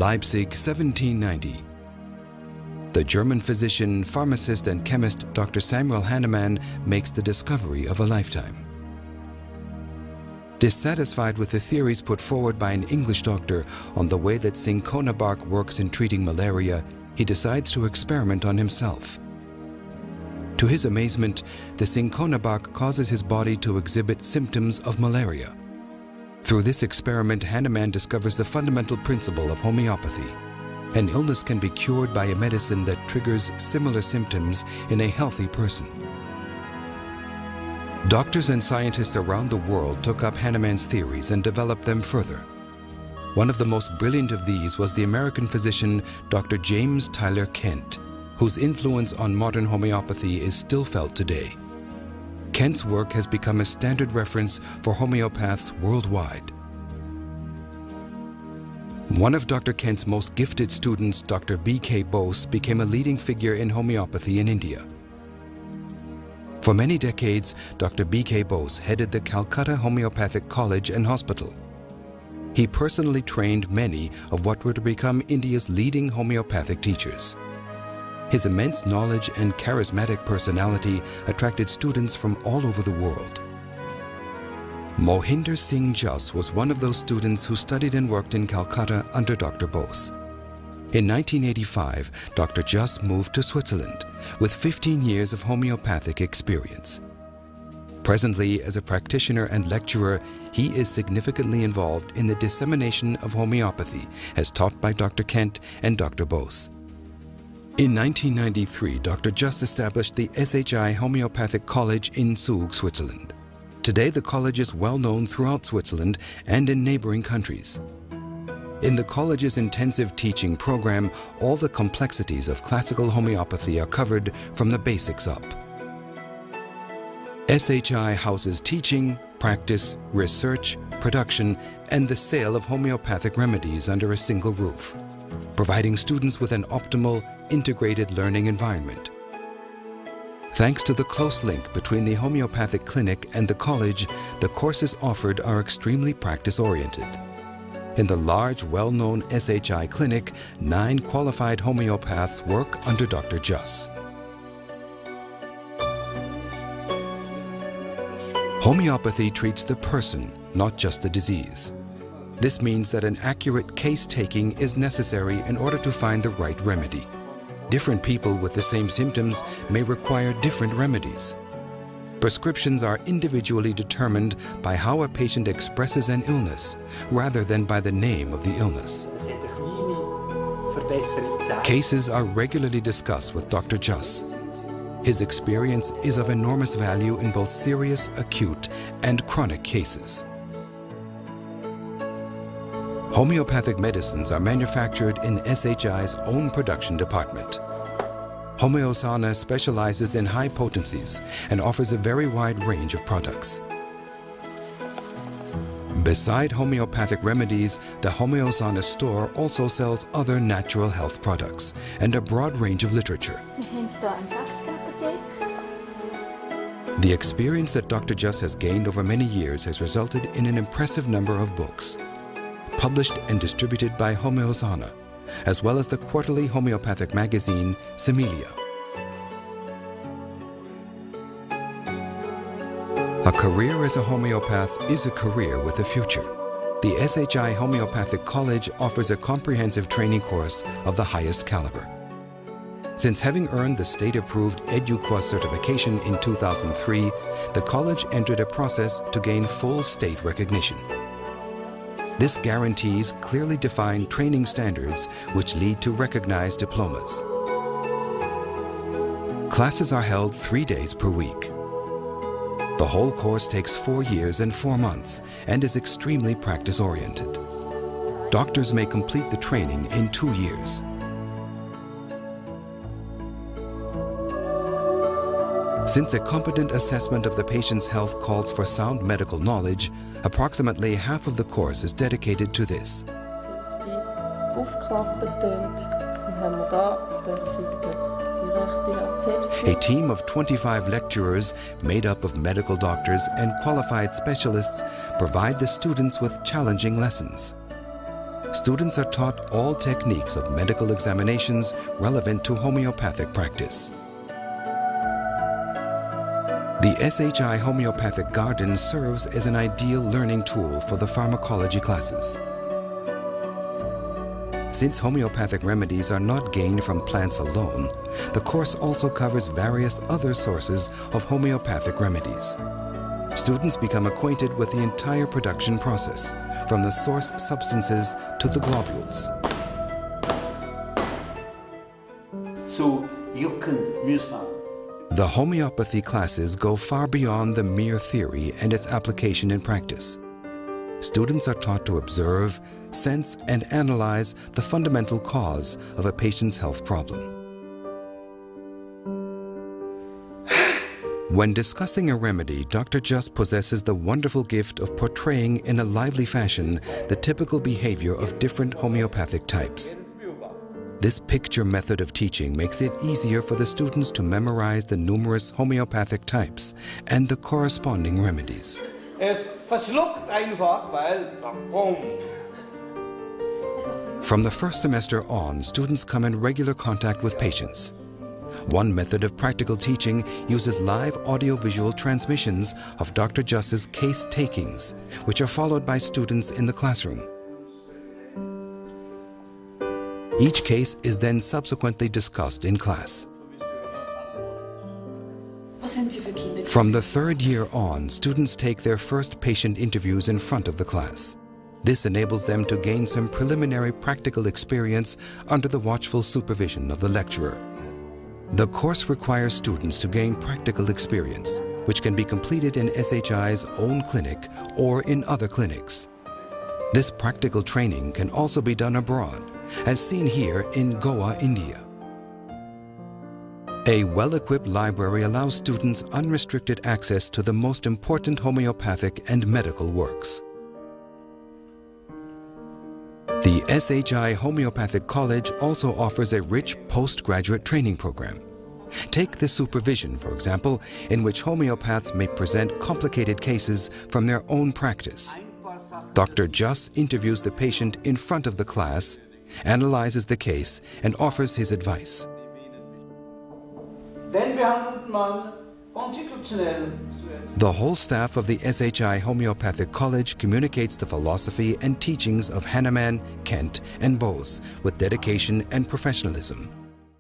Leipzig, 1790. The German physician, pharmacist, and chemist Dr. Samuel Hahnemann makes the discovery of a lifetime. Dissatisfied with the theories put forward by an English doctor on the way that cinchona bark works in treating malaria, he decides to experiment on himself. To his amazement, the cinchona bark causes his body to exhibit symptoms of malaria. Through this experiment, Hahnemann discovers the fundamental principle of homeopathy. An illness can be cured by a medicine that triggers similar symptoms in a healthy person. Doctors and scientists around the world took up Hahnemann's theories and developed them further. One of the most brilliant of these was the American physician Dr. James Tyler Kent, whose influence on modern homeopathy is still felt today. Kent's work has become a standard reference for homeopaths worldwide. One of Dr. Kent's most gifted students, Dr. B.K. Bose, became a leading figure in homeopathy in India. For many decades, Dr. B.K. Bose headed the Calcutta Homeopathic College and Hospital. He personally trained many of what were to become India's leading homeopathic teachers. His immense knowledge and charismatic personality attracted students from all over the world. Mohinder Singh was one of those students who studied and worked in Calcutta under Dr. Bose. In 1985, Dr. Juss moved to Switzerland with 15 years of homeopathic experience. Presently, as a practitioner and lecturer, he is significantly involved in the dissemination of homeopathy as taught by Dr. Kent and Dr. Bose. In 1993, Dr. Juss established the SHI Homeopathic College in Zug, Switzerland. Today, the college is well known throughout Switzerland and in neighboring countries. In the college's intensive teaching program, all the complexities of classical homeopathy are covered from the basics up. SHI houses teaching, practice, research, production, and the sale of homeopathic remedies under a single roof, providing students with an optimal, integrated learning environment. Thanks to the close link between the homeopathic clinic and the college, the courses offered are extremely practice-oriented. In the large, well-known SHI clinic, 9 qualified homeopaths work under Dr. Juss. Homeopathy treats the person, not just the disease. This means that an accurate case-taking is necessary in order to find the right remedy. Different people with the same symptoms may require different remedies. Prescriptions are individually determined by how a patient expresses an illness, rather than by the name of the illness. Cases are regularly discussed with Dr. Juss. His experience is of enormous value in both serious, acute, and chronic cases. Homeopathic medicines are manufactured in SHI's own production department. Homöosana specializes in high potencies and offers a very wide range of products. Beside homeopathic remedies, the Homöosana store also sells other natural health products and a broad range of literature. The experience that Dr. Juss has gained over many years has resulted in an impressive number of books, published and distributed by Homöosana, as well as the quarterly homeopathic magazine, Similia. A career as a homeopath is a career with a future. The SHI Homeopathic College offers a comprehensive training course of the highest caliber. Since having earned the state-approved EduQua certification in 2003, the college entered a process to gain full state recognition. This guarantees clearly defined training standards which lead to recognized diplomas. Classes are held 3 days per week. The whole course takes 4 years and 4 months and is extremely practice-oriented. Doctors may complete the training in 2 years. Since a competent assessment of the patient's health calls for sound medical knowledge, approximately half of the course is dedicated to this. A team of 25 lecturers made up of medical doctors and qualified specialists provide the students with challenging lessons. students are taught all techniques of medical examinations relevant to homeopathic practice. The SHI Homeopathic Garden serves as an ideal learning tool for the pharmacology classes. Since homeopathic remedies are not gained from plants alone, the course also covers various other sources of homeopathic remedies. Students become acquainted with the entire production process, from the source substances to the globules. So you can Homeosana. The homeopathy classes go far beyond the mere theory and its application in practice. Students are taught to observe, sense, and analyze the fundamental cause of a patient's health problem. When discussing a remedy, Dr. Just possesses the wonderful gift of portraying in a lively fashion the typical behavior of different homeopathic types. This picture method of teaching makes it easier for the students to memorize the numerous homeopathic types and the corresponding remedies. From the first semester on, students come in regular contact with patients. One method of practical teaching uses live audiovisual transmissions of Dr. Just's case takings, which are followed by students in the classroom. Each case is then subsequently discussed in class. From the third year on, students take their first patient interviews in front of the class. This enables them to gain some preliminary practical experience under the watchful supervision of the lecturer. The course requires students to gain practical experience, which can be completed in SHI's own clinic or in other clinics. This practical training can also be done abroad, as seen here in Goa, India. A well-equipped library allows students unrestricted access to the most important homeopathic and medical works. The SHI Homeopathic College also offers a rich postgraduate training program. Take the supervision, for example, in which homeopaths may present complicated cases from their own practice. Dr. Just interviews the patient in front of the class, analyzes the case, and offers his advice. The whole staff of the SHI Homeopathic College communicates the philosophy and teachings of Hahnemann, Kent, and Bose with dedication and professionalism.